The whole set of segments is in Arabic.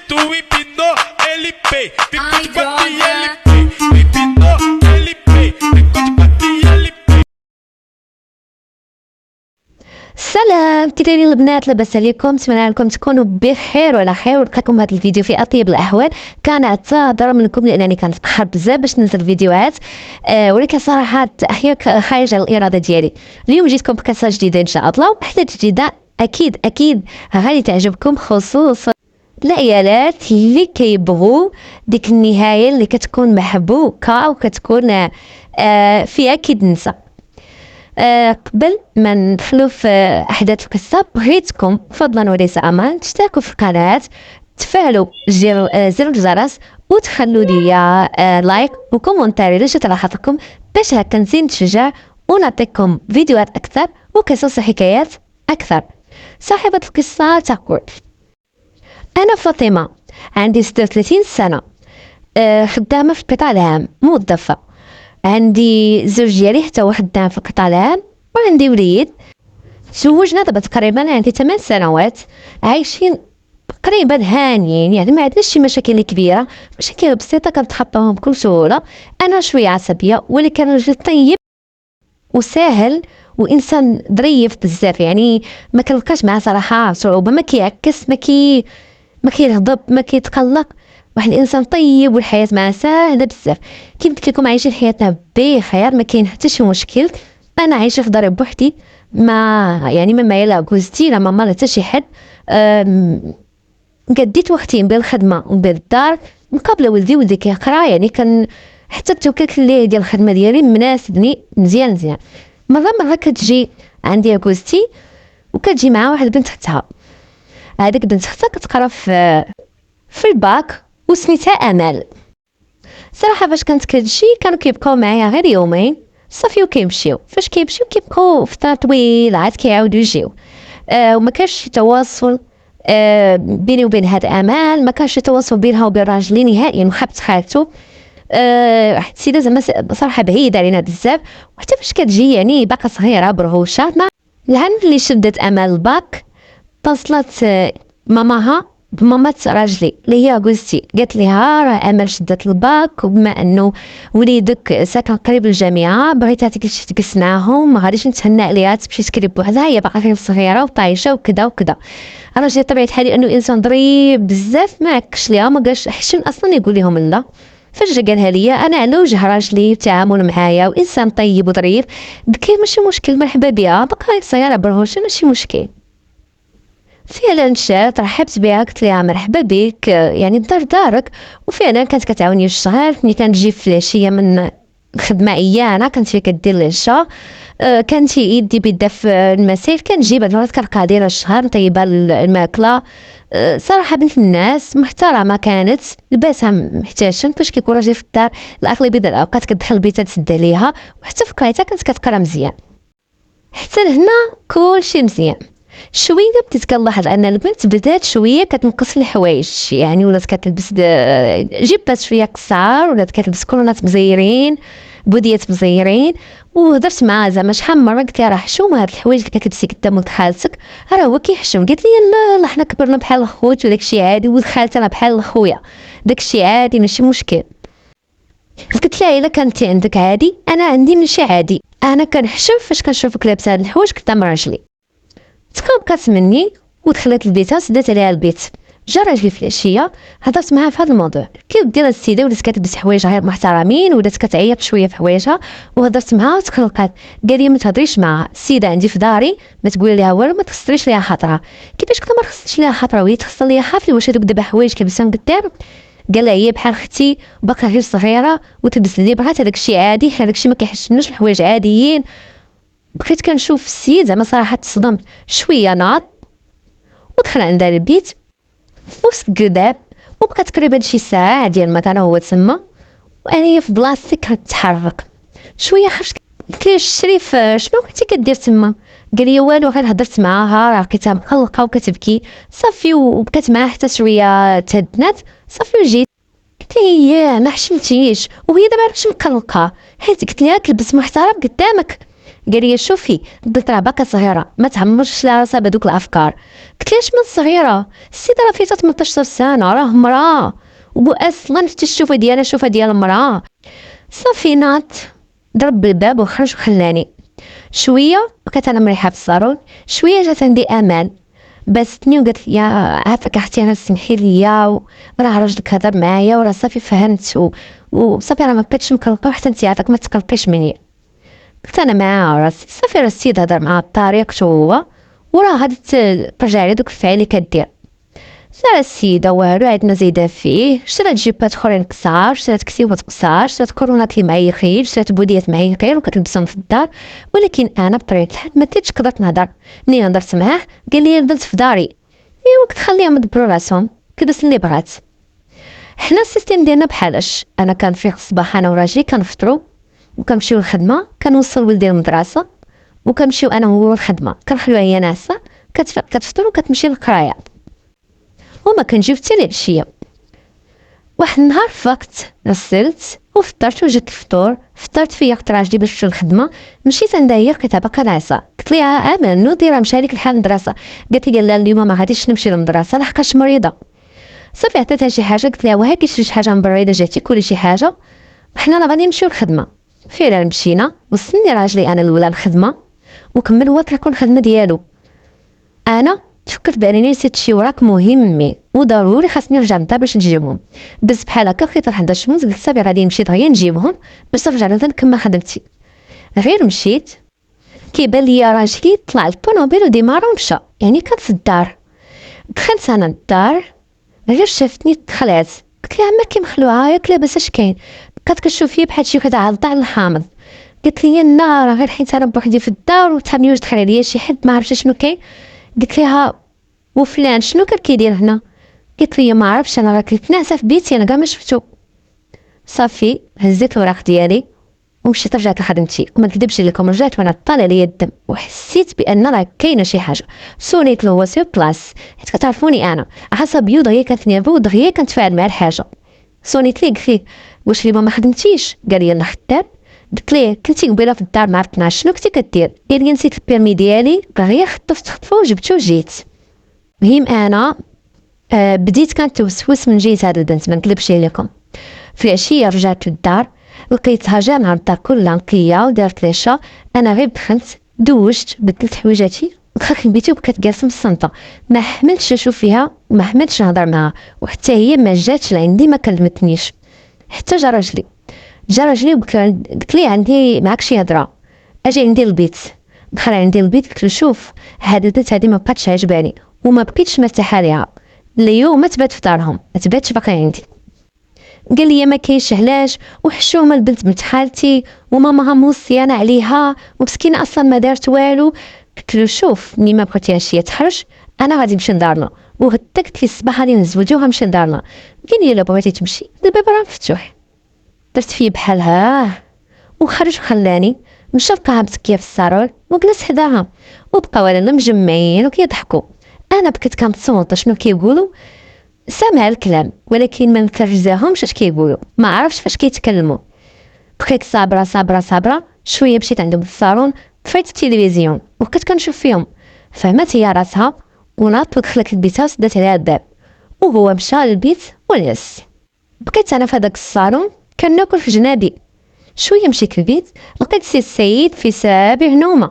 tu empinó ele pay, ficou de quatro e ele pay, empinó ele pay, ficou de quatro e ele pay. سلام كيدايرين البنات، لاباس عليكم؟ نتمنى لكم تكونوا بخير وعلى خير ولقاكم هذا الفيديو في اطيب الاحوال. كنعتذر منكم لانني كنتاخر بزاف باش ننزل فيديوهات، ولكن صراحه التاخير خارج على الاراده ديالي. اليوم جيتكم بقصه جديده ان شاء الله، وحده جديده اكيد غادي تعجبكم، خصوصا العيالات اللي كيبغوا ديك النهايه اللي كتكون محبوكه وكتكون فيها كيدنسه. قبل ما ندخلوا في احداث القصه بغيتكم فضلا وليس امرا تشتركوا في القناه، تفعلوا زر الجرس وتخلوا لي لايك وكومنتاري الا جات راحتكم، باش هكا نزيد نتشجع ونعطيكم فيديوهات اكثر وقصص وحكايات اكثر. صاحبه القصه تقول: انا فاطمه، عندي 36 سنه، خدامه في القطاع العام، موظفه. عندي زوج ديالي حتى هو خدام في القطاع العام، وعندي وليد. تزوجنا دابا تقريبا عندي 8 سنوات، عايشين تقريبا هانيين، يعني ما عندناش شي مشاكل كبيره، مشاكل بسيطه كنتخطاوهم بكل سهوله. انا شويه عصبيه، ولكن راجل طيب وسهل وانسان ظريف بزاف، يعني ما كنلقاش معاه صراحه صعوبه، ما كيعكس، ما كيغضب، ما كيتقلق، واحد الانسان طيب والحياه معاه ساهله بزاف. كيف قلت لكم عايشين حياتنا بخير، ما كاين حتى شي مشكل. انا عايشه في داري بوحدي، ما معايا لا جوزتي لا ماما لا حتى شي حد. قديت وقتي بين الخدمه وبين الدار، مقابله ولدي كيقرا، يعني كان حتى التوكيل اللي ديال الخدمه ديالي مناسبني مزيان. مره كتجي عندي جوزتي وكتجي معها واحد بنت اختها. هذيك بنت اختها كتقرا في الباك وسميتها امل. صراحه فاش كانت كتجي كانوا كيبقاو معايا غير يومين صافي وكيمشيو، فاش كيمشيو كيبقاو فتره طويله عاد كيعاودوا يجيو. وما كانش شي تواصل بيني وبين هاد امل، ما كانش شي تواصل بينها وبين راجلي نهائيا، وحبت خالته. واحد السيده زعما بصراحه بعيده علينا بزاف. وحتى فاش كتجي يعني باقا صغيره برهوشه، مع العام اللي شدت امل الباك اتصلت ماماها بمامات راجلي اللي هي جوزتي، قالت لها راه امل شدت الباك، وبما انه وليدك ساكن قريب للجامعه بغيتها تجلس معاهم، ما غاديش نتهنى عليها تمشي تكري بوحدها، هي باقا صغيره وطايشه وكذا. راجلي طبيعه حالي انه انسان ظريف بزاف، ما عكش ليها، ما قالش حشم اصلا يقول لهم لا. فاش جا قالها ليا انا على وجه راجلي التعامل معايا، وانسان طيب وظريف، بكي ماشي مشكل، مرحبا بها، باقا صغيره برهوشه ماشي مشكل. فعلا مشات رحبت بها، قلت لها مرحبا بك، يعني الدار دارك. وفعلا كانت كتعاوني الشهر، ملي كنجي في العشيه من الخدمه انا كانت هي كدير العشاء، كانت يدي بيدها في المسائل، كنجي بعد مرات كنلقاها دايره الشهر مطيبه الماكله. صراحه بنت الناس محترمه، كانت لباسها محتشم، فاش كيكون راجل في الدار الاغلبيه ديال الاوقات كتدخل البيت تسد عليها، وحتى في قرايتها كانت كتقرا مزيان. حتى لهنا كلشي مزيان. شويه بديت كنلاحظ ان البنت بدات شويه كتنقص الحوايج، يعني ولات كتلبس جيبات شويه قصار، ولات كتلبس كولونات مزيرين، بوديات مزيرين. وهضرت معها زعما شحال من مره قلت لها راه حشومه هاد الحوايج اللي كتلبسي قدام ولد خالتك، راه هو كيحشم. قالت لي لا حنا كبرنا بحال الخوت وداكشي عادي، ولد خالتي راه بحال خويا، داكشي عادي ماشي مشكل. قلت لها الا كنتي عندك عادي، انا عندي ماشي عادي، انا كنحشم فاش كنشوفك لابسه هاد الحوايج قدام راجلي. تقبقات مني ودخلت لبيتها، سدات عليها البيت. جا راجلي في العشيه، هضرت معها في هذا الموضوع، كيف دير السيده ولات كتلبس حوايج غير محترمين، ولات كتعيط شويه في حوايجها. وهضرت معها وتقلقات، قال لي ما تهضريش معها، السيده عندي في داري ما تقولي لها والو، ما تخسريش ليها خاطرها. كيفاش قلت ما خسرتش ليها خاطرها وهي تخسر ليا حافلي؟ واش هذوك دابا حوايج كلبسهم قدام؟ قال لها هي بحال اختي باقا غير صغيره وتلبس اللي بغات، هذاك الشيء عادي، هذاك الشيء ما كيحشمناش، الحوايج عاديين. بقيت كنشوف السيد زعما صراحه تصدمت شويه، ناض ودخل عندها البيت في وسط القداب، وبقى تقريبا شي ساعه ديال المكان هو تما، وانايا في بلاصتي كنتحرك شويه. خرجت قلت له الشريف شنو كنتي كدير تما؟ قال لي والو، غير هضرت معاها، راه لقيتها مقلقه وكتبكي صافي، وبكات معاها حتى شويه تهدنات صافي وجيت. قلت لها ما حشمتيش، وهي دابا علاش مقلقه؟ حيت قلت لها تلبس محترم قدامك. قال لي شوفي قلت راه باقا صغيره ما تعمرش راسها بهذوك الافكار. قلت ليش من صغيره السيده راه فيها 18 سنه راه مراه واصلا حتى الشوفه ديال المراه. صافي ناض ضرب الباب وخرج وخلاني شويه. بقيت انا مريحه في الصالون شويه جات عندي امان باستني وقالت لي يا عافاك اختي انا سمحي ليا وراه راجلك هضر معايا وراه صافي فهمت وصافي راه ما بقيتش مقلقه وحتى انت عافاك ما تقلقيش مني. قلت انا مع راسي صافي راه السيد هضر معاه بطريقته هو وراه غادي ترجع لي دوك الفعل اللي كدير. سالا السيده والو عندنا زايده فيه شرات جيبات اخرين قصار شرات كسيوات قصار شرات كورونات اللي معيقين شرات بوديات معيقين وكتلبسهم في الدار. ولكن انا بطبيعه الحال ما بديتش قدرت نهضر. ملي هضرت معاه قال لي نزلت في داري ايوا كنت خليهم يدبروا راسهم كلبس اللي بغات. حنا السيستيم ديالنا بحالاش انا كنفيق الصباح انا وراجلي كنفطروا وكنمشيو للخدمه كنوصل ولدي للمدرسه وكنمشيو انا وهو للخدمه كنخليوها هي ناعسه كتفطر وكتمشي للقرايه وما كنجيو حتى العشيه. واحد النهار فقت غسلت وفطرت وجبت الفطور فطرت فيقت راجلي باش نمشي للخدمه مشيت عندها هي لقيتها باقا ناعسه. قلت لها امل دايره مشى لك الحال المدرسه. قالت لي لا اليوم ما غاديش نمشي للمدرسه لحقاش مريضه. صافي عطيتها شي حاجه قلت لها وهاكي شري شي حاجه من برا الا جاتي كلي شي حاجه وحنا راه غادي نمشيو للخدمه. فعلا مشينا وصلني راجلي انا الاولى الخدمه وكمل هو تركوا الخدمه ديالو. انا تفكرت بانني نسيت شي وراك مهمي وضروري خاصني نرجع للدار باش نجيبهم. بس بحال هكا لقيت 11 ونص قلت صافي غادي نمشي دغيا نجيبهم باش نرجع نكمل خدمتي. غير مشيت كيبان لي راجلي طلع الطوموبيل وديمارا ومشى يعني كان في الدار. دخلت انا الدار غير شافتني دخلات قلت لها عمرك مخلوعه ياك لاباس اش كاين. بقات كتشوف فيا بحال شي وحده عالطه على الحامض. قلت لي النار غير حيت انا بوحدي في الدار وتحبني واش دخل عليا شي حد ما عرفتش شنو كاين. قلت لها وفلان شنو كان كيدير هنا. قلت لي ما عرفتش انا راه كنت ناعسه في بيتي انا كاع ما شفتو. صافي هزيت الوراق ديالي ومشيت رجعت لخدمتي وما نكذبش لكم رجعت وانا طالع ليا الدم وحسيت بان راه كاينه شي حاجه. سونيت له هو سير بلاص حيت كتعرفوني انا عصبيه دغيا كانت نيرفو ودغيا كنتفاعل مع الحاجه. سونيت ليه قلت ليه واش اليوم ما خدمتيش. قال لي انا خدام. قلت ليه كنتي قبيله في الدار ما عرفتناش شنو كنتي كدير. قال لي نسيت البيرمي ديالي دغيا خطفو وجبتو وجيت. مهم انا بديت كنتوسوس من جهه هاد البنت ما نكذبش عليكم. في العشيه رجعت للدار لقيتها جا مع الدار كلها نقيه ودارت ليشا. انا غير دخلت دوشت بدلت حويجاتي دخلت لبيتي وبقيت جالسه مصنطه ما حملتش نشوف فيها وما حملتش نهضر معها وحتى هي ما جاتش لعندي ما كلمتنيش. حتى جا راجلي قلت لي عندي معاك شي هضره اجي عندي البيت. دخل عندي البيت قلت له شوف هاد البنت هادي ما بقاتش عجباني وما بقيتش مرتاحه ليها اليوم ما تبات في دارهم ما تباتش باقي عندي. قال لي ما كاينش علاش وحشومه البنت بنت خالتي وماماها موصيانه عليها ومسكينه اصلا ما دارت والو. قلت له شوف ملي ما بغيتيهاش هي تخرج انا غادي نمشي لدارنا وغدا قلت لي الصباح غادي نزوجو وغنمشي لدارنا. قال لي الا بغيتي تمشي الباب راه مفتوح. درت فيه بحال وخرج وخلاني مشى لقاها متكيه في الصالون وجلس حداها وبقاو انا مجمعين وكيضحكوا. انا بقيت كنتصنت شنو كيقولوا سامع الكلام ولكن ما مترجزاهمش اش كيقولوا ما عرفتش فاش كيتكلموا. بقيت صابره شويه مشيت عندهم في الصالون طفيت التلفزيون وبقيت كنشوف فيهم. فهمت هي راسها وناضت ودخلت لبيتها وسدات عليها الباب وهو مشى للبيت ونعس. بقيت انا في هذاك الصالون كناكل في جنابي. شويه مشيت للبيت لقيت سي السيد في سابع نومه.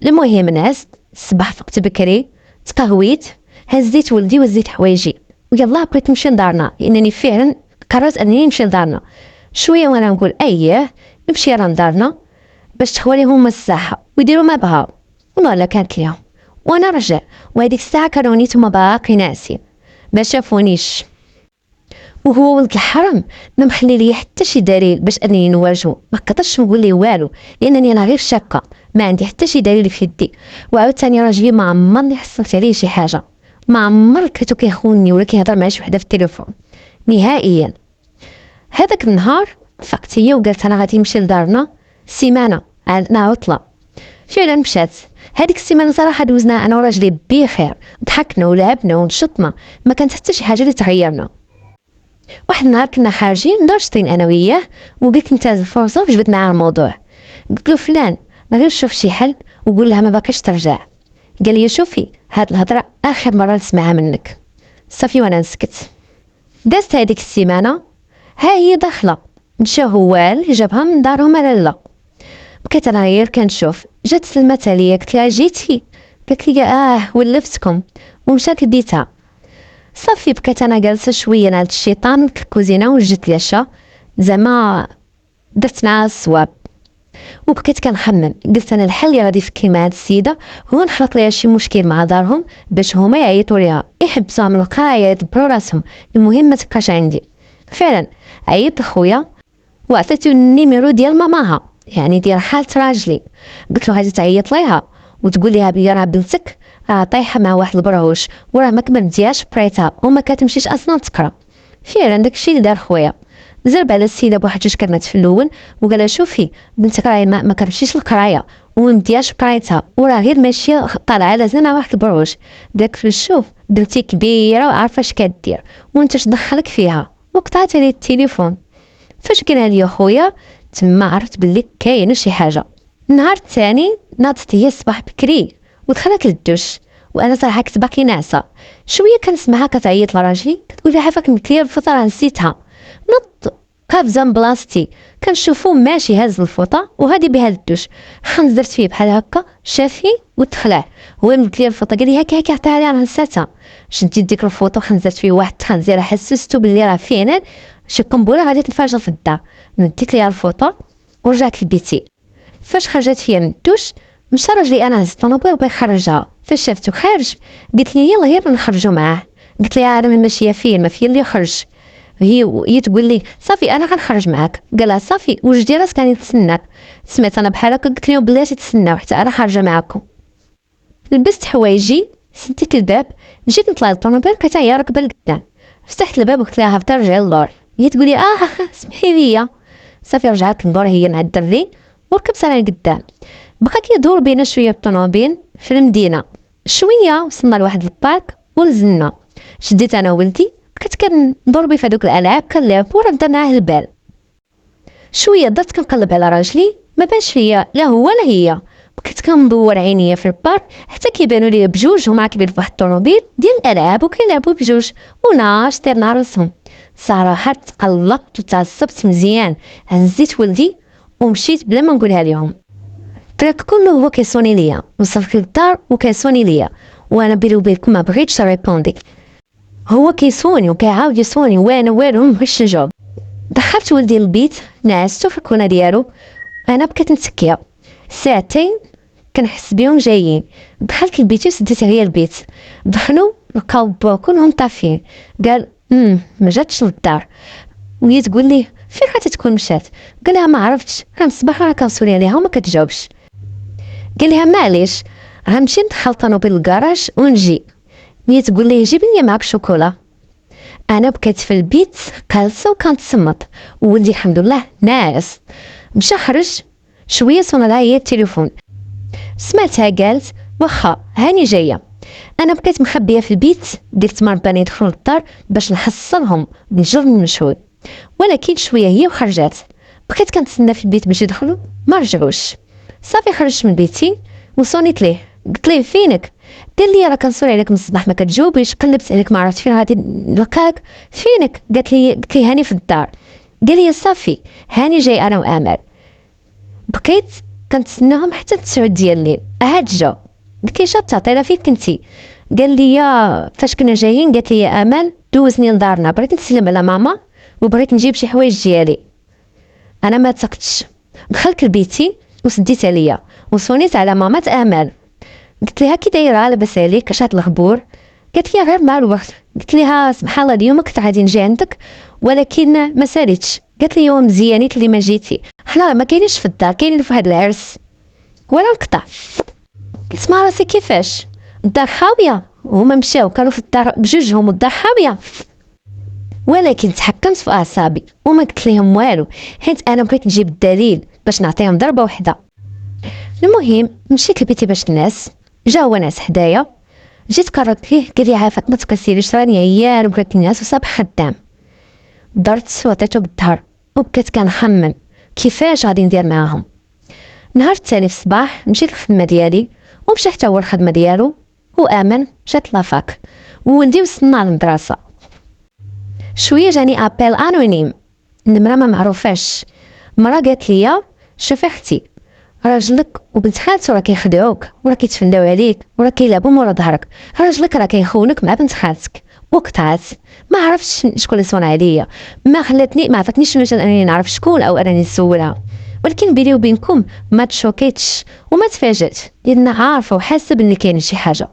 المهم نعست الصباح فقت بكري تقهويت هزيت ولدي وزيت حوايجي ويلا بغيت نمشي لدارنا لانني فعلا قررت انني نمشي لدارنا. شويه وانا نقول اييه نمشي راه لدارنا باش تخوالي هما الساحه ويديروا ما بغاو ولا كانت ليهم. وانا رجع وهذيك الساعه كانوا نيتهم باقي ناسين ما شافونيش وهو ولد الحرام ما مخلي لي حتى شي دليل باش انني نواجهو. ما قدرتش نقول ليه والو لانني انا غير شاكه ما عندي حتى شي دليل في يدي. وعاوتاني راجلي ما عمرني حصلت عليه شي حاجه ما عمر لقيتو كيخونني ولا كيهضر مع شي وحده في التليفون نهائيا. هذاك النهار فقت هي وقالت انا غادي نمشي لدارنا سيمانه عندنا عطله. فعلا مشات. هذيك السيمانه صراحه دوزنا انا وراجلي بخير ضحكنا ولعبنا ونشطنا ما كانت حتى شي حاجه اللي تغيرنا. واحد النهار كنا خارجين دار شطين انا وياه وقلت نتاز الفرصه وجبت معاه الموضوع. قلت له فلان غير شوف شي حل وقول لها ما باكش ترجع. قال لي شوفي هاد الهضره اخر مره نسمعها منك. صافي وانا نسكت. دازت هذيك السيمانه، ها هي داخله، مشى هو اللي جابها من دارهم على لا. بقيت انا غير كنشوف. جات سلمت عليا قلت لها جيتي؟ قالت لي ولفتكم، ومشات لديتها. صافي بقيت انا جالسه شويه نعد الشيطان في الكوزينه وجدت لي الشا زعما درت معها الصواب. وبقيت كنخمم، قلت انا الحل اللي غادي يفكي مع هاد السيده هو نخلط ليها شي مشكل مع دارهم باش هما يعيطوا ليها يحبسوها من القرايه يدبروا راسهم، المهم ما تبقاش عندي. فعلا عيطت لخويا وعطيتو النيميرو ديال ماماها، يعني ديال حالة راجلي. قلت له غادي تعيط ليها وتقول ليها بلي راه بنتك طايحه مع واحد البرهوش وراه ما كملتيهاش بريتها وما كتمشيش اصلا تقرا. فعلا داكشي اللي دار خويا، زرب على السيده بواحد جوج كلمات في الاول وقال لها شوفي بنتك راهي ما كتمشيش للقرايه وما مدياش بقرايتها وراه غير ماشيه طالعه لازم مع واحد البرهوش. داك شوف بنتي كبيره وعارفه اش كدير وانت اش دخلك فيها، وقطعت عليه التليفون. فاش قالها لي خويا تما عرفت باللي كاينه شي حاجه. النهار الثاني ناضت هي الصباح بكري ودخلت للدوش، وانا صراحه كنت باقي ناعسه شويه كنسمعها كتعيط لراجلي كتقول لي عافاك مكليه الفطره نسيتها. نط قافزه من بلاصتي كنشوفو ماشي هاز الفوطه وهادي بها للدوش. خنزرت فيه بحال هكا شافي وتخلع هو مكليه الفوطه قال لي هاكا عطيها لي انا نساتها. شديت ديك الفوطه وخنزرت فيه واحد التخنزيره حسستو باللي راه فعلا شي قنبله غادي تنفجر في الدار. مديت ليها الفوطه ورجعت لبيتي. فاش خرجت فيا من الدوش مشى راجلي انا هز الطونوبيل وبغى يخرجها. فاش شافتو خارج قلت لي يلا غير نخرجوا معاه. قلت لها انا ماشيه فيه ما فيه اللي يخرج. هي تقول لي صافي انا غنخرج معاك. قال لها صافي وجدي راسك راني نتسناك. سمعت انا بحال هكا قلت لهم بلاتي تسناو حتى انا خارجه معاكم. لبست حوايجي سديت الباب جيت نطلع للطونوبيل كانت هي راكبه لقدام. فتحت الباب وقلت لها هبطي رجعي للور. هي تقول لي سمحي لي. صافي رجعت للدور هي مع الدري وركبت انا لقدام. بقى كيدور بينا شويه بالطونوبيل في المدينه. شويه وصلنا لواحد البارك ونزلنا. شديت انا ولدي بقيت كندور بيه في هذوك الالعاب كنلعب ورد معاه البال. شويه درت كنقلب على راجلي ما بانش فيا لا هو لا هي. بقيت كندور عينيا في البارك حتى كيبانوا لي بجوج هما راكبين في واحد الطونوبيل ديال الالعاب وكيلعبوا بجوج وناش طيرنا راسهم. صراحه تقلقت وتعصبت مزيان. هزيت ولدي ومشيت بلا ما نقولها لهم. الطريق كله هو كيصوني ليا وصلت للدار وكيصوني ليا وانا بيني وبينكم ما بغيتش نريبوندي. هو كيصوني وكيعاود يصوني وانا والو مبغيتش نجاوب. دخلت ولدي للبيت نعستو في الكونه ديالو انا بقيت نتكيه. ساعتين كنحس بهم جايين. دخلت لبيتي وسديت عليا البيت. دخلوا لقاو كلهم طافيين. قال ما جاتش للدار. وهي تقول لي فين غادي تكون مشات؟ قال لها ما عرفتش راه من الصباح راه كنصوني عليها وما كتجاوبش. قال لها معليش غنمشي ندخل طونوبيل للكراج ونجي. هي تقول لي جيب لي معاك شوكولا. انا بقيت في البيت جالسه وكنتصمت وولدي الحمد لله ناعس. مشى خرج شويه صون لها التليفون سمعتها قالت واخا هاني جايه. انا بقيت مخبيه في البيت درت مرباني يدخلوا للدار باش نحصلهم بالجر المشهود ولكن شويه هي وخرجات. بقيت كنتسنى في البيت باش يدخلوا ما رجعوش. صافي خرجت من بيتي وصونيت ليه قلت ليه فينك؟ قال لي راه كنصوني عليك من الصباح ما كتجاوبيش قلبت عليك ما عرفت فين غادي نلقاك. فينك؟ قالت لي هاني في الدار. قال لي صافي هاني جاي انا وامل. بقيت كنتسناهم حتى 9 ديال الليل عاد جا. قلت لي شاطه عطينا فين كنتي؟ قال لي فاش كنا جايين قالت لي يا امل دوزني لدارنا بغيت نسلم على ماما وبغيت نجيب شي حوايج ديالي. انا ما تقتش دخلت لبيتي وسديت عليا وصونيت على ماما امل. قلت لها كي دايره لاباس عليك اش هاد الخبور؟ قالت لي غير مع الوقت. قلت لها سبحان الله اليوم كنت غادي نجي عندك ولكن ما ساليتش. قالت لي يوم مزيانيت اللي ما جيتي حنا ما كاينينش في الدار كاينين في هاد العرس ولا نقطع. قلت مع راسي كيفاش الدار خاويه وهما مشاو كانوا في الدار بجوجهم والدار خاويه. ولكن تحكمت في اعصابي وما قلت لهم والو حيت انا بغيت نجيب الدليل باش نعطيهم ضربه واحده. المهم مشيت لبيتي باش الناس جا هو ناس حدايا. جيت قررت ليه قال لي عافاك ما تكسيريش راني عيان وبغيت الناس وصبح خدام. درت وعطيتو بالظهر وبقيت كنخمم كيفاش غادي ندير معاهم. نهار الثاني في الصباح مشيت للخدمه ديالي ومشى حتى هو الخدمه ديالو، وامن مشات لافاك، وولدي وصلنا للمدرسه. شويه جاني ابيل انونيم، النمره ما معروفاش. مرا قالت لي شوفي اختي، راجلك وبنت خالته راه كيخدعوك وراه كيتفنداو عليك وراه كيلعبوا مورا ظهرك، راجلك راه كيخونك مع بنت خالتك. وقطعت، ما عرفتش شكون اللي صون عليا، ما عطاتنيش المجال انني نعرف شكون او انني نسولها. ولكن بيني وبينكم ما تشوكيتش وما تفاجأت، لان عارفه وحاسه بلي كاين شي حاجه.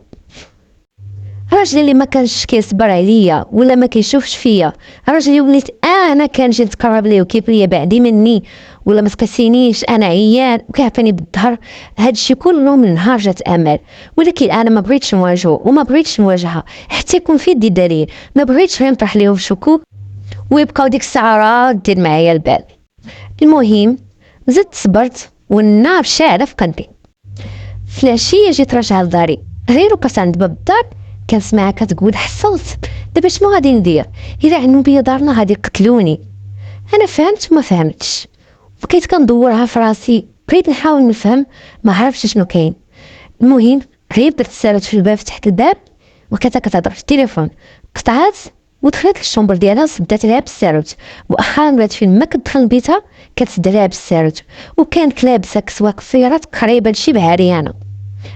راجلي اللي ما كانش كيصبر عليا ولا ما كيشوفش فيا، راجلي وليت انا كنجي نتقرب ليه وكيبغي بعدي مني ولا ما تقاسينيش انا عيان وكيعطيني بالظهر. هادشي كله من نهار جات امل، ولكن انا ما بغيتش نواجهه وما بغيتش نواجهها حتى يكون في يدي دليل. ما بغيتش غير نطرح ليهم شكوك ويبقاو ديك الساعه راه دير معايا البال. المهم زدت صبرت والنار شاعله في قلبي. في العشيه جيت راجعه لداري، غير وقفت عند باب الدار كنسمعها كتقول حصلت دابا شنو غادي ندير، الا عنو بيا دارنا غادي يقتلوني. انا فهمت وما فهمتش، بقيت كندورها في راسي، بقيت نحاول نفهم، ما عرفتش شنو كاين. المهم غير درت الساروت في الباب، فتحت الباب وكانت كتهضر في التليفون، قطعات ودخلت للشومبر ديالها وسدات ليها بالساروت. واخا ولات فين ما كتدخل لبيتها كتسد ليها بالساروت، وكانت لابسه كسوه قصيره قريبه لشي بعريانه.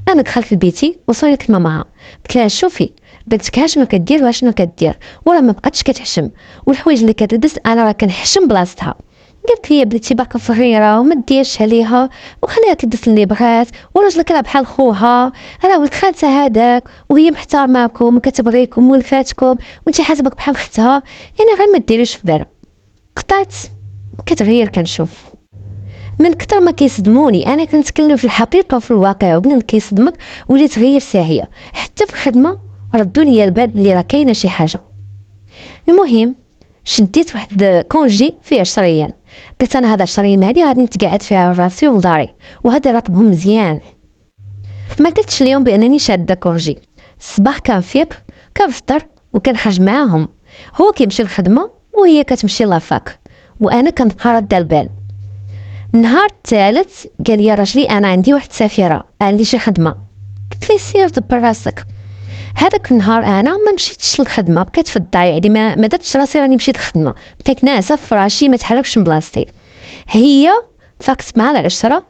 انا دخلت لبيتي وصلت لماماها، قلت لها شوفي بنتك هاشنو كدير واشنو كدير، وراه ما بقاتش كتحشم، والحوايج اللي كتلبس انا راه كنحشم بلاصتها. قالت لي بنتي باقا صغيره وما ديرش عليها وخليها تلبس اللي بغات، وراجلك راه بحال خوها، راه ولد خالتها هذاك وهي محترماكم وكتبغيكم ولفاتكم وانت حاسبك بحال اختها، يعني غير ما ديريش في بالها. قطعت كتغير كنشوف من كتر ما كيصدموني. انا كنتكلم في الحقيقه وفي الواقع، وبنين كيصدمك وليت غير ساهيه. حتى في الخدمه ردوا لي البال اللي راه كاينه شي حاجه. المهم شديت واحد كونجي فيه 10 ايام، قلت انا هذا 10 ايام هادي غادي نتقعد فيها راسي ولداري وهذا راتبهم مزيان. ما قلتش اليوم بانني شاده كونجي. الصباح كنفيق كنفطر وكنخرج معاهم، هو كيمشي للخدمه وهي كتمشي لافاك وانا كنبقى راده البال. النهار الثالث قال لي راجلي انا عندي واحد السفيره، عندي شي خدمه. قلت لي سير دبر راسك. هذاك النهار انا ما مشيتش للخدمه، بقيت في الدار، يعني ما درتش راسي راني مشيت للخدمه، بقيت ناعسه في فراشي ما تحركش من بلاصتي. هي فاقت مع 10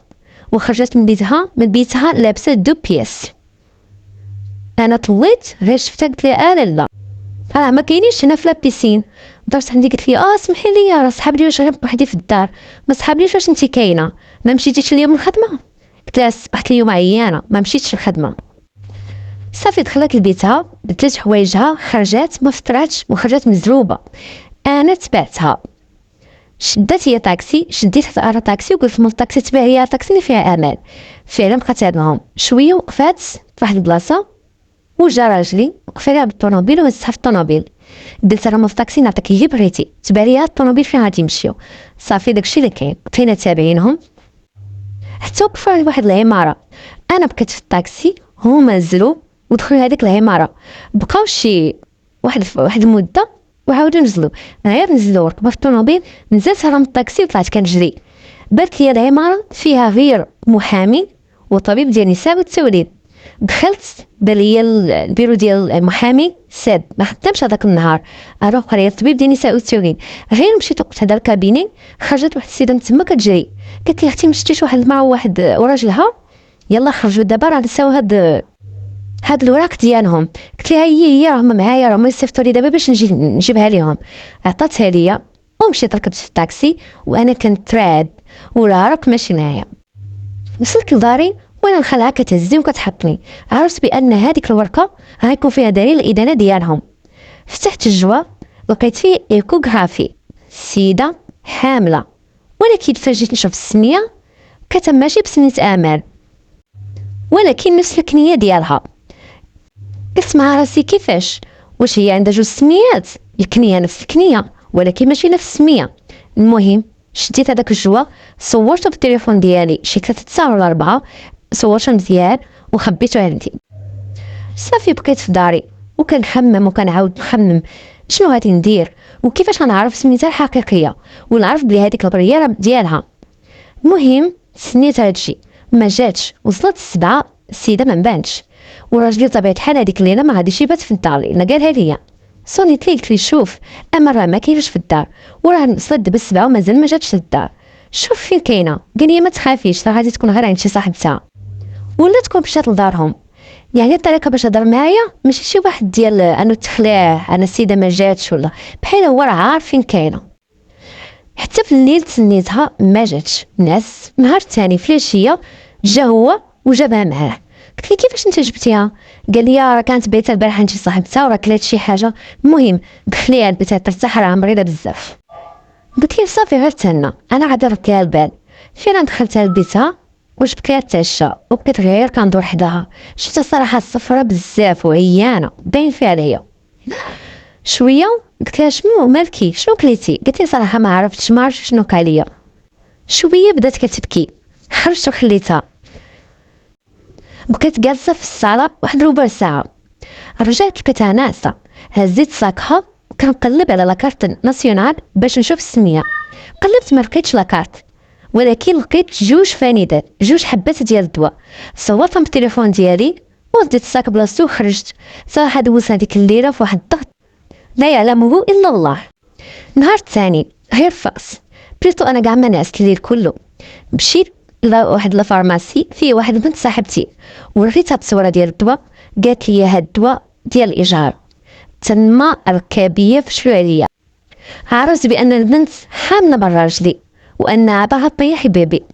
وخرجت من بيتها لابسه 2 بياس. انا طليت غير شفتها قلت لها لا راه ما كاينينش هنا في لابيسين. درت عندي قلت لي سمحي لي راه صحابي واش غير بوحدي في الدار، ما صحابنيش واش انت كاينه، ما مشيتيش اليوم للخدمه. قلت لها صبحت اليوم عيانه ما مشيتش للخدمه. صافي دخلت لبيتها بدلت حوايجها خرجت ما فطراتش وخرجت مزروبه. انا تبعتها، شدت هي طاكسي، شديت على طاكسي وقلت من الطاكسي تبع هي طاكسي اللي فيها امان. فعلا بقات عندهم شويه وقفات في واحد البلاصه وجا راجلي وقف عليها بالطوموبيل ومسحها في الطوموبيل. قلت لها في الطاكسي نعطيك اللي بغيتي، تبع ليا الطوموبيل فين غادي نمشيو. صافي داكشي اللي كاين، بقينا تابعينهم حتى وقفوا على واحد العماره. انا بقيت في الطاكسي، هما نزلوا ودخلوا هذيك العماره، بقاو شي واحد المده وعاودوا نزلوا. غير نزلوا ركبوا في الطوموبيل، نزلت على الطاكسي وطلعت كنجري. بانت لي العماره فيها غير محامي وطبيب ديال النساء والتوليد. دخلت بان لي البيرو ديال المحامي ساد، ما خدامش هذاك النهار. اروح قريه الطبيب ديال النساء والتوليد، غير مشيت وقت هذا الكابيني خرجت واحد السيده تما كتجري، قالت لي اختي مشيتيش واحد المراه واحد وراجلها، يلا خرجوا دابا راه نساو هاد الوراق ديالهم. قلت لها هي راهم معايا، راهم يصيفطوا لي دابا باش نجيبها لهم. عطاتها ليا ومشيت ركبت في الطاكسي وانا كنت رعد ولا راك ماشي معايا. وصلت لداري وانا الخلعه كتهزني وكتحطني، عرفت بان هذيك الورقه غيكون فيها دليل الادانه ديالهم. فتحت الجواب لقيت فيه ايكوغرافي، سيده حامله، ولكن فاجئت نشوف السميه كتب ماشي بسميه امال ولكن نفس الكنيه ديالها. قلت مع راسي كيفاش، واش هي عندها 2 سميات، الكنيه نفس الكنيه ولكن ماشي نفس السميه. المهم شديت هذاك الجواب صورته بالتليفون ديالي شي 3 ساعات ولا 4، صورته مزيان وخبيته عندي. صافي بقيت في داري وكنخمم وكنعاود نخمم شنو غادي ندير وكيفاش غنعرف سميتها الحقيقيه ونعرف بلي هذيك البريه ديالها. المهم سنيت هادشي، ما جاتش. وصلت 7 السيده ما مبانش، وراجلي طبيعة الحال هذيك الليله ما غاديش يبات في الدار لان قالها ليا. صونيت ليه قلت لي شوف راه ما كاينش في الدار، وراه وصلت دابا 7 ومازال ما جاتش للدار، شوف فين كاينه. قال لي ما تخافيش راه غادي تكون غير عند شي صاحبتها ولا تكون مشات لدارهم. يعني الطريقه باش هضر معايا ماشي شي واحد ديال انه تخلاه انا السيده ما جاتش، ولا بحال هو راه عارف فين كاينه. حتى في الليل تسنيتها ما جاتش. ناس نهار الثاني في العشيه جا هو وجابها معاه. قلت لي كيفاش انت جبتيها؟ قال لي راه كانت بيتها البارح عند شي صاحبتها وراه كلات شي حاجه. المهم قلت لي بيتها ترتاح راه مريضه بزاف. قلت لي صافي غير تهنى انا غادي نرد لها البال. فعلا دخلتها لبيتها وجبت لها التعشى وبقيت غير كندور حداها. شفتها الصراحه صفرة بزاف وعيانه باين فيها عليا. شويه قلت لها شنو مالكي شنو كليتي؟ قالت لي صراحه ما عرفتش شنو كاليا. شويه بدات كتبكي، خرجت وخليتها. بقيت جالسه في الصاله واحد ربع ساعه. رجعت لقيتها ناعسه. هزيت صاكها وكنقلب على لاكارت ناسيونال باش نشوف السميه. قلبت ما لقيتش لاكارت، ولكن لقيت 2 فانيدات 2 حبات ديال الدواء. صورتهم بالتليفون ديالي وديت الصاك بلاصتو وخرجت. صراحه دوزت هذيك الليله في واحد الضغط لا يعلمه الا الله. نهار الثاني غير فاس بريتو انا كاع ما نعست الليل كله. مشيت لواحد لافارماسي فيه واحد بنت صاحبتي وريتها التصويره ديال الدواء. قالت لي هاد الدواء ديال الاجهار. تما الركابيه فشلوا عليا. عرفت بان البنت حامله من راجلي وان باغا طيح بيبي.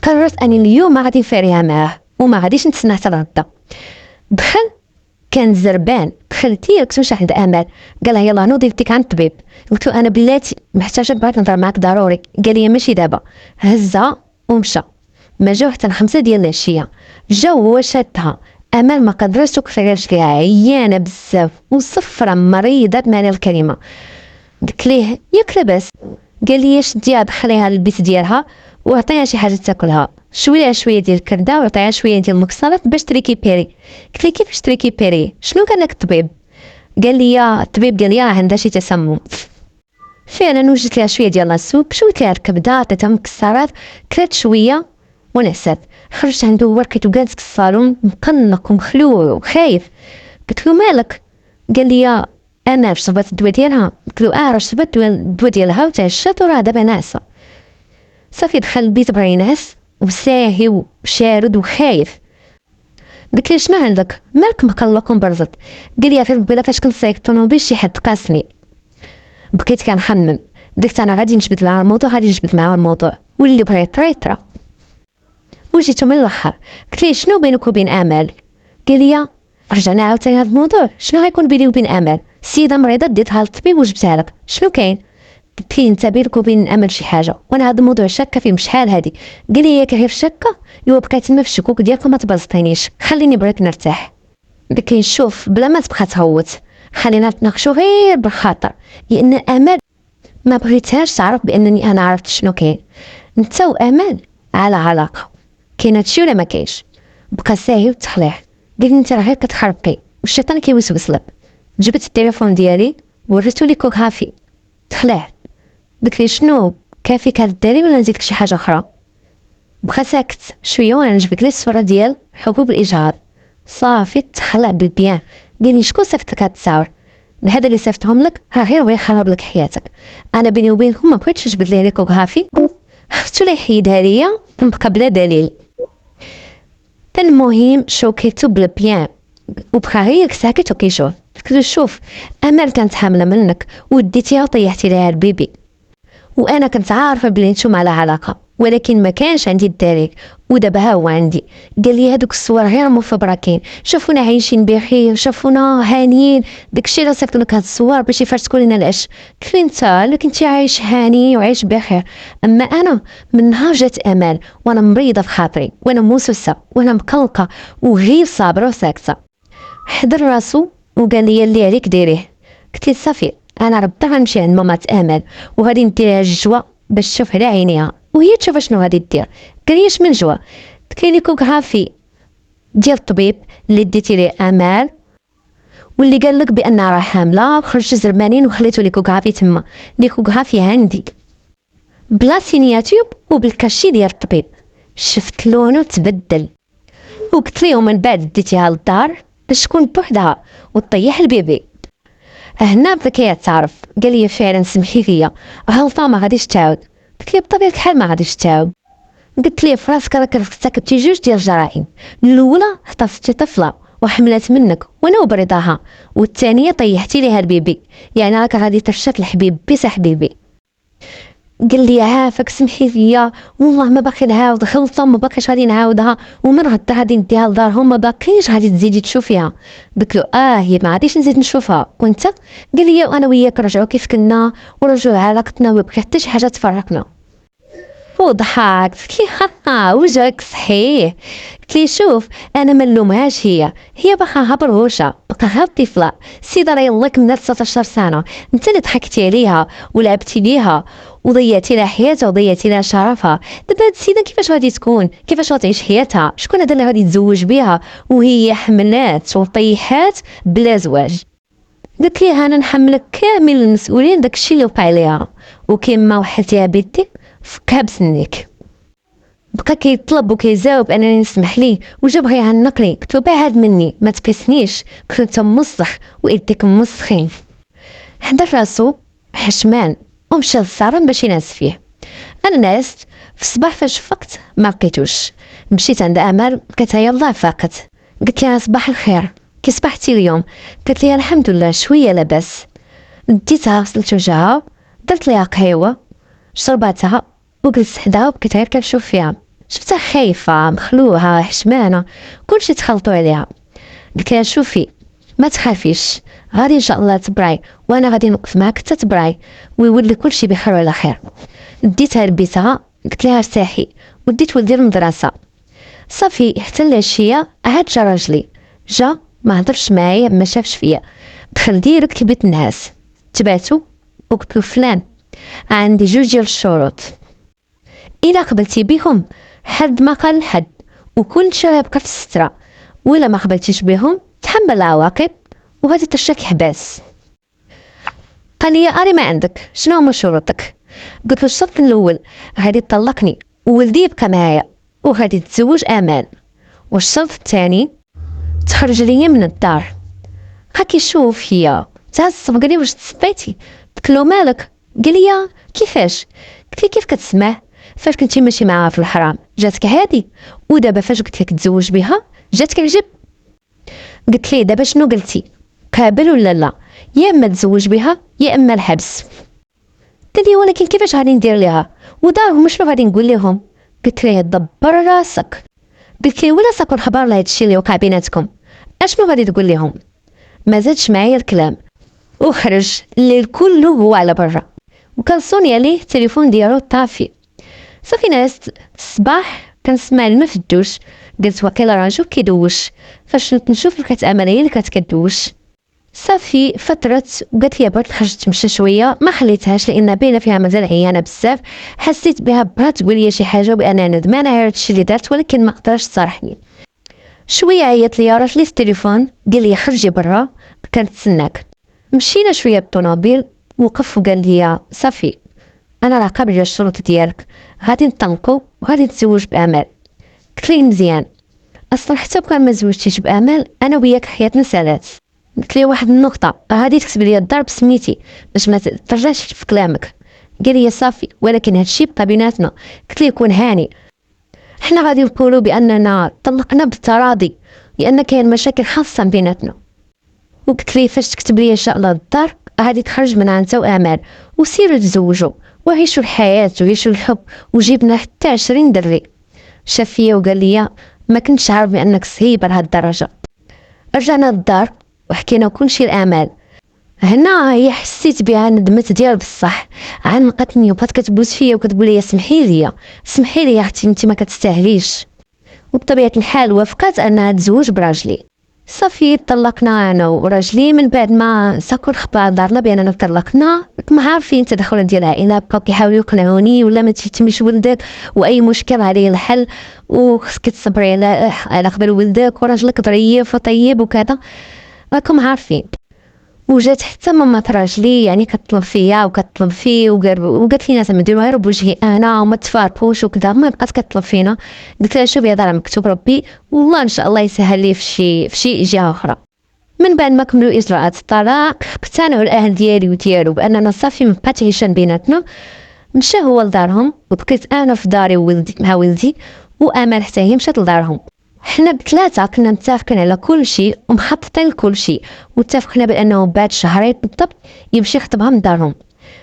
قررت اني اليوم غادي نفاريها معاه وما غاديش نتسنى حتى الغدا. دخل كان زربان. دخلت ليه قلت له عند امال. قال لها يلاه نوضي وديك عند الطبيب. قلت له انا بلاتي محتاجه بغيت نهضر معاك ضروري. قال لي ماشي دابا. هزها ومشى. ما جاو حتى 5 ديال العشيه. جا هو شادها. امال ما قدرتش تكفر كاع عيانه بزاف وصفره مريضه بمعنى الكلمه. قلت ليه ياك لاباس؟ قال لي شديها دخليها للبيت ديالها وعطيها شي حاجه تاكلها، شويه شويه ديال الكرده وعطيها شويه ديال المكسرات باش تريكيبيري. قلت لي كيفاش تريكيبيري؟ شنو قال لك الطبيب؟ قال لي الطبيب قال لي عندها شي تسمم. فعلا وجدت لها شويه ديال السوب، شويت لها الكبده، عطيتها مكسرات، كلات شويه ونعست. خرجت عنده هو لقيتو جالس في الصالون مقنق ومخلوع وخايف. قلت له مالك؟ قال لي انا شربت الدواء ديالها. قلت له راه شربت الدواء ديالها وتعشات وراه دابا ناعسه. صافي دخل البيت بغا ينعس وساهي وشارد وخايف. قلت لي شنو عندك مالك مقلق ومبرزط؟ قال لي في بلا فاش كنت سايق الطوموبيل شي حد قاسني. بقيت كنخمم قلت انا غادي نجبد معاه الموضوع، غادي نجبد معاه الموضوع واللي بغا يطرا. وجيتو من الاخر. قلت لي شنو بينك وبين امال؟ قال لي رجعنا عاوتاني هذا الموضوع. شنو غيكون بيني وبين امال؟ السيده مريضه ديتها للطبيب وجبتها لك، شنو كاين؟ قلت لي انت بينك وبين امل شي حاجه وانا هذا الموضوع شاكه فيه شحال هادي. قال لي ياك غير شاكه؟ ايوا بقيت تما في الشكوك ديالكم ما تبسطينيش، خليني بغيت نرتاح. قلت لي شوف بلا ما تبقى تهوت خلينا نتناقشوا غير بالخاطر، لان امل ما بغيتهاش تعرف بانني انا عرفت شنو كاين. انت وامل على علاقه كاينه شي ولا ما كاينش؟ بقى ساهي وتخلع. قال لي انت راه غير كتخربقي والشيطان كيوسوس لك. جبت التليفون ديالي وريتو لي كوغافي. تخلع. قلت لي شنو كافيك هاد الدري ولا نزيدك شي حاجه اخرى؟ بقى ساكت شويه وانا نجبد ليه الصوره ديال حبوب الاجهاض. صافي تخلع بالبيان. قال لي شكون صيفط لك هاد التصاور؟ هذا اللي صيفطهم لك راه غير بغا يخرب لك حياتك. انا بيني وبينكم ما بغيتش نجبد ليه كوغافي، خفتو لي يحيدها ليا ونبقى بلا دليل. المهم شوكيتو بالبيان وبقى غير ساكت وكيشوف. قلت له شوف امل كانت حامله منك وديتيها وطيحتي لها البيبي، وانا كنت عارفه بلي نتوما على علاقه ولكن ما كانش عندي الدليل ودابا ها هو عندي. قال لي هذوك الصور غير مفبركين، شافونا عايشين بخير، شافونا هانيين، داكشي اللي صيفط لك هاد الصور باش يفرتكوا لنا العش. قلت له انت اللي كنتي عايش هاني وعايش بخير، اما انا من نهار جات امال وانا مريضه في خاطري وانا موسوسه وانا مقلقه وغير صابره وساكته. حضر راسو وقال لي اللي عليك ديريه. قلت له صافي انا ربطا غنمشي عند ماما امل وغادي نديرها الجوا باش تشوف على عينيها وهي تشوف شنو غادي دير. قال لي من جوا؟ قلت لي كوغافي ديال الطبيب اللي ديتي ليه امال واللي قال لك بانها راه حامله، خرجت زرمانين وخليتو لي كوغافي تما. لي كوغافي عندي بلا سينياتور وبالكاشي ديال الطبيب. شفت لونه تبدل، وقلت ليهم من بعد ديتيها للدار باش تكون بوحدها وتطيح البيبي. هنا بدا كيعترف، قال لي فعلا سمحي لي غلطه ما غاديش تعاود. قلت لي بطبيعه الحال ما غاديش تعاود. قلت لي فراسك راك ارتكبتي جوج ديال الجرائم، الاولى خطفتي طفله وحملات منك وانا وبرضاها، والثانيه طيحتي ليها البيبي، يعني راك غادي ترشك الحبيب بيس حبيبي. قال لي عافاك سمحي لي والله ما باقي نعاود غلطه، ما باقيش غادي نعاودها، ومن غدا غادي نديها لدارهم، ما باقيش غادي تزيدي تشوفيها. قلت له هي ما غاديش نزيد نشوفها وانت. قال لي وانا وياك نرجعوا كيف كنا ورجعوا علاقتنا وما بقى حتى شي حاجه تفرقنا. وضحك قلت لي وجهك صحيح. قلت لي شوف انا ما نلومهاش، هي باقا برهوشه، باقا غير طفله، السيده راه يلاه كملات 19 سنه، انت اللي ضحكتي عليها ولعبتي ليها وضيعتي لها حياتها وضيعتي لها شرفها. دابا هاد السيده كيفاش غادي تكون، كيفاش غتعيش حياتها، شكون هذا اللي غادي يتزوج بها وهي حملات وطيحات بلا زواج؟ قلت لي انا نحملك كامل المسؤولين داكشي اللي وقع ليها، وكيما وحلتيها بيدك فكها بسنيك. بقى كيطلب وكيزاوب انني نسمح ليه وجا بغى يعنقني. قلت له بعد مني ما تبسنيش، قلت له انت موسخ وايديك موسخين. حضر راسو حشمان ومشى للصالون باش ينعس فيه. انا نعست في الصباح، فاش فقت ما لقيتوش. مشيت عند امل، قالت لها يلاه فاقت. قلت لها صباح الخير كي صبحتي اليوم؟ قالت لي الحمد لله شويه لاباس. ديتها غسلت وجهها، درت ليها قهيوه، شرباتها وجلست حداها وبقيت غير كنشوف فيها. شفتها خايفه مخلوعه حشمانه كلشي تخلطوا عليها. قلت لها شوفي ما تخافيش، غادي ان شاء الله تبراي وانا غادي نوقف معاك حتى تبراي ويولي كلشي بخير وعلى خير. ديتها لبيتها، قلت لها ارتاحي، وديت ولدي للمدرسه. صافي حتى العشيه عاد جا راجلي، جا ما هضرش معايا ما شافش فيا، دخل ديريكت لبيت النعاس. تبعتو وقلت له فلان عندي جوج ديال الشروط، الا قبلتي بهم حد ما قال لحد وكل شيء يبقى في السترة، ولا ما قبلتيش بهم تحمل العواقب وغادي ترشك حباس. قال لي اري ما عندك، شنو هما شروطك؟ قلت له الشرط الاول غادي تطلقني وولدي يبقى معايا وغادي تتزوج امال، والشرط الثاني تخرج ليا من الدار. هاكي شوف هي تعصب، قال لي واش تصبيتي؟ قلت له مالك؟ قال لي كيفاش؟ قلت لي كيف كتسمع؟ فاش كنتي ماشي معاها في الحرام جاتك هادي، ودابا فاش قلت لك تزوج بها جاتك الجب. قلت لي دابا شنو قلتي، قابل ولا لا؟ يا اما تزوج بها يا اما الحبس. قال لي ولكن كيفاش غادي ندير ليها ودارهم شنو غادي نقول لهم؟ قلت ليه دبر راسك. قلت لي ولا ساكن خبر لهاد الشيء اللي وقع بيناتكم اشنو غادي تقول لهم؟ ما زادش معايا الكلام وخرج الليل كله هو على برا، وكان صوني عليه التليفون ديالو طافي. صافي نعست الصباح كنسمع الماء في الدوش، قلت واقيلا راجو كيدوش. فاش نشوف لقيت امل هي اللي كانت كدوش. صافي فترت وقالت لي بغيت نخرج تمشى شويه، ما خليتهاش لان باينه فيها مازال عيانه بزاف. حسيت بها بغات تقول لي شي حاجه وانا ندمانه على هادشي اللي دارت، ولكن ما قدرتش تصارحني. شويه عيط لي راجلي في التليفون قال لي خرجي برا كنتسناك. مشينا شويه بالطوموبيل، وقف وقال لي صافي انا راه قابل الشروط ديالك، غادي نطلقوا وغادي نتزوج بامال. قلت لي مزيان، اصلا حتى بكان ما زوجتيش بامال انا وياك حياتنا سالات. قلت لي واحد النقطه غادي تكتب لي الدار بسميتي باش ما ترجعش في كلامك. قال لي صافي ولكن هادشي بقى بيناتنا. قلت لي كون هاني، حنا غادي نقولوا باننا طلقنا بالتراضي لان كاين مشاكل خاصه بيناتنا. وقلت لي فاش تكتب لي ان شاء الله الدار غادي تخرج من انت وامال وسيروا تزوجوا وعيشوا الحياه وعيشوا الحب، وجبنا حتى 20 دري. شاف فيا وقال لي ما كنتش عارف بانك صهيبه لهاد الدرجه. رجعنا للدار وحكينا كلشي لامال. هنا هي حسيت بها ندمت ديال بصح، عنقتني وبقات كتبوس فيا وكتقول لي سمحي لي سمحي لي اختي انت ما كتستاهليش. وبطبيعه الحال وافقت انها تزوج براجلي. صافي طلقنا انا وراجلي. من بعد ما ساكو الخبار دارنا باننا طلقنا، ما عارفين تدخل ديال العائله، بقاو كيحاولوا يقنعوني ولا ما تهتميش ولدك واي مشكل عليه الحل وخصك تصبري على قبل ولدك وراجلك ظريف وطيب وكذا، راكم عارفين. وجات حتى ماما راجلي يعني كطلب فيا وكطلب فيه وقالت لينا زعما نديروها غير بوجهي انا وما تفارقوش وكذا. ما بقات كطلب فينا، قلت لها شوفي هذا راه مكتوب ربي والله ان شاء الله يسهل لي في شي جهه اخرى. من بعد ما كملوا اجراءات الطلاق اقتنعوا الاهل ديالي وديالو باننا صافي مبقات عيشان بيناتنا. مشى هو لدارهم وبقيت انا في داري وولدي مع ولدي، وامل حتى هي مشات لدارهم. حنا بثلاثه كنا متفقين على كل شيء ومخططين لكل شيء، واتفقنا بانه بعد شهرين بالضبط يمشي يخطبها من دارهم.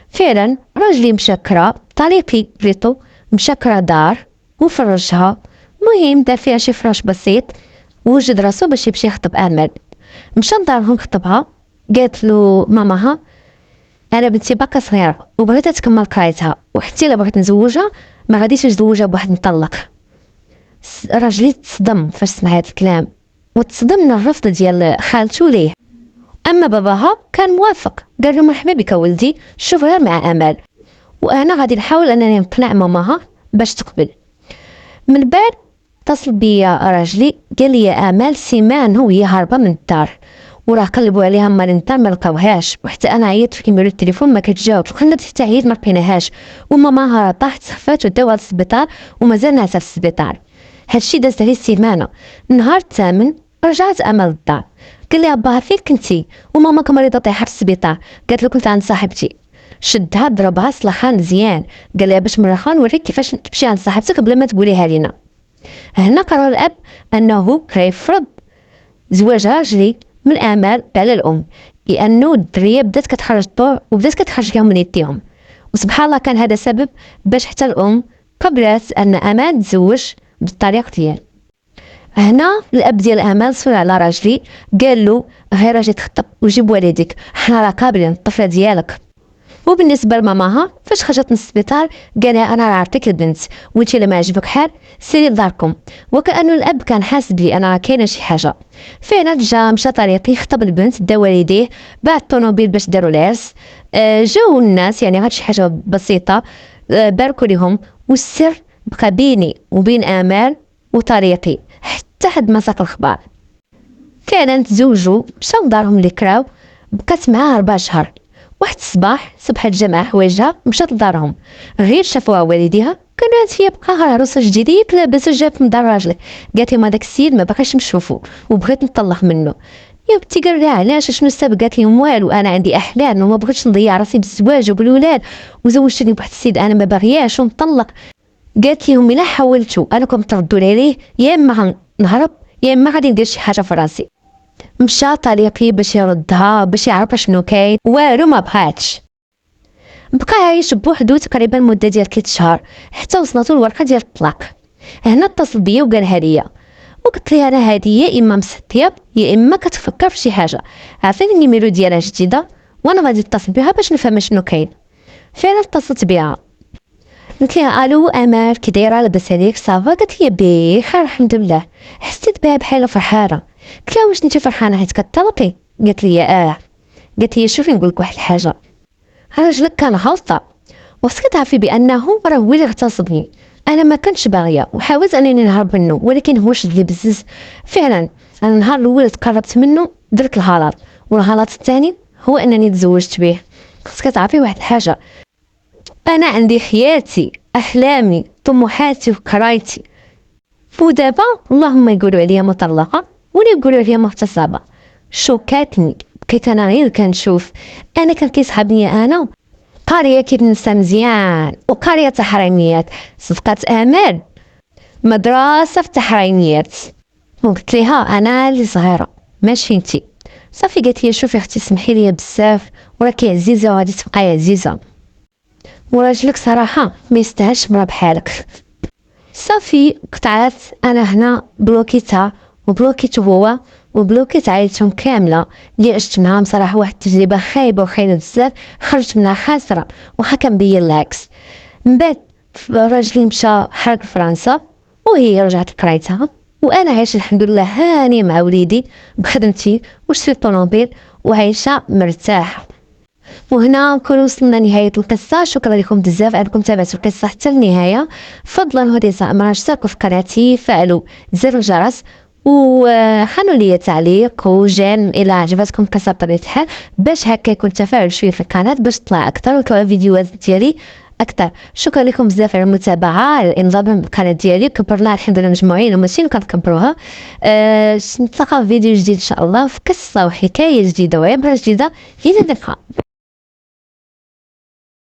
فعلا راجلي مشى كرا طريقي بليطو، مشى كرا دار وفرجها، مهم دار فيها شي فراش بسيط ووجد راسو باش يمشي يخطب امل. مشى لدارهم خطبها، قالت له ماماها انا بنتي باقا صغيره وبغيت تكمل قرايتها، وحتى الا بغيت نزوجها ما غاديش نزوجها بواحد مطلق. راجلي تصدم فاش سمع هذا الكلام، وتصدم من الرفض ديال خالته ليه. اما باباها كان موافق، قال له مرحبا بك ولدي، شوف غير مع امل وانا غادي نحاول انني نقنع ماماها باش تقبل. من بعد اتصل بيا راجلي قال لي يا امل سيمان وهي هاربه من الدار، وراه قلبوا عليها مال الدار ما لقاوهاش، وحتى انا عيطت في كيميرو التليفون ما كتجاوب، وخلت حتى عيط ما لقيناهاش، وماماها طاحت صفات وداوها للسبيطار ومازال ناعسه في السبيطار. هادشي دازت عليه سيمانه. النهار الثامن رجعت امل للدار، قال لي باها فين كنتي وماماك مريضه طايحه في السبيطار؟ قالت له كنت عند صاحبتي. شدها ضربها سلخان مزيان، قال لها باش مرة نوريك كيفاش تمشي عند صاحبتك بلا ما تقوليها لينا. هنا قرر الاب انه كيفرض زواج راجلي من امل على الام، لانه الدريه بدات كتخرج الطور وبدات كتخرج فيهم من يديهم، وسبحان الله كان هذا سبب باش حتى الام قبلت ان امل تزوج بالطريقه ديال. هنا الاب ديال امل صور على راجلي قال له غير اجي تخطب وجيب والديك، حنا راه قابلين الطفله ديالك. وبالنسبه لماماها فاش خرجت من السبيطار قال لها انا راه عرفتك البنت وانت لما عجبك حال سيري لداركم، وكانه الاب كان حاسس بلي انا كاينه شي حاجه. فعلا جا مشى طريقي خطب البنت دا والديه، باع الطوموبيل باش داروا العرس. جاو الناس يعني غير شي حاجه بسيطه، باركوا لهم، والسر بقى بيني وبين امال وطريقي حتى حد ما ساق الخبار. فعلا تزوجوا مشاو لدارهم اللي كراو، بقات معاه 4 شهور. واحد الصباح صبحت جمع حوايجها مشات لدارهم، غير شافوها والديها كانت هي بقى عروسه جديده لاباس جات من دار راجلي. قالت لهم هذاك السيد ما باقاش نشوفو وبغيت نطلق منه. يا بنتي قال لها علاش شنو السبب؟ قالت لهم والو، انا عندي احلام وما بغيتش نضيع راسي بالزواج وبالولاد، وزوجتني بواحد السيد انا ما باغياش ونطلق. قالت لهم الا حاولتوا انكم تردوا عليه يا اما نهرب يا اما غادي ندير شي حاجه في راسي. مشى طريقي باش يردها باش يعرف شنو كاين، والو ما بغاتش. بقى عايش بوحدو تقريبا مده ديال 3 شهور حتى وصلتو الورقه ديال الطلاق. هنا اتصل بيا وقالها ليا، وقلت ليه انا هذه يا اما مسطيه يا اما كتفكر في شي حاجه، عطيني النيميرو ديالها جديده وانا غادي نتصل بها باش نفهم شنو كاين. فعلا اتصلت بها قلت لها الو امال كي دايره لاباس عليك صافا؟ قالت لي بخير الحمد لله. حسيت بها بحال فرحانه، قلت لها واش انت فرحانه حيت كطلقي؟ قالت لي قالت لي شوفي نقول لك واحد الحاجه، راجلك كان غلطه وصيت تعرفي بانه راه هو اللي اغتصبني، انا ما كنتش باغيه وحاولت انني نهرب منه ولكن هو شد لي بزز. فعلا انا النهار الاول تقربت منه درت الغلط، والغلط الثاني هو انني تزوجت به. خصك تعرفي واحد الحاجه، انا عندي حياتي احلامي طموحاتي وكرايتي، ودابا اللهم يقولوا عليا مطلقه ولا يقولوا عليا مغتصبه. شوكاتني بقيت انا غير كنشوف انا كان كيسحبني انا قريه كيتنسى مزيان وقريه تحريميات، صفقات امال مدرسه في التحريميات. وقلت لها انا اللي صغيره ماشي انتي صافي. قالت لي شوفي اختي سمحي لي بزاف وراكي عزيزه وغادي تبقاي عزيزه، وراجلك صراحه ما يستاهلش مرا بحالك. صافي قطعت انا هنا بلوكيتها وبلوكيت هو وبلوكيت عائلتهم كامله اللي عشت معاهم. صراحه واحد التجربه خايبه وخايبه بزاف، خرجت منها خاسره وخا كنبين العكس. من بعد راجلي مشى حرق فرنسا وهي رجعت لقرايتها، وانا عايشه الحمد لله هانيه مع وليدي بخدمتي وشريت طوموبيل وعايشه مرتاحه. وهنا نكون وصلنا لنهاية القصة. شكرا لكم بزاف انكم تابعتوا القصة حتى النهاية. فضلا هديسة ما اشتركوا في قناتي، فعلوا زر الجرس وخلوا لي تعليق وجيم الى عجبتكم القصه بطبيعه الحال، باش هكا يكون تفاعل شويه في القناه، باش تطلع اكثر وتطلع فيديوهات ديالي اكثر. شكرا لكم بزاف على المتابعه، على الانضمام بالقناه ديالي، كبرناها الحمد لله مجموعين وماشي كنكبروها. نتلاقاو في فيديو جديد ان شاء الله، في قصه وحكايه جديده وعبره جديده. الى اللقاء.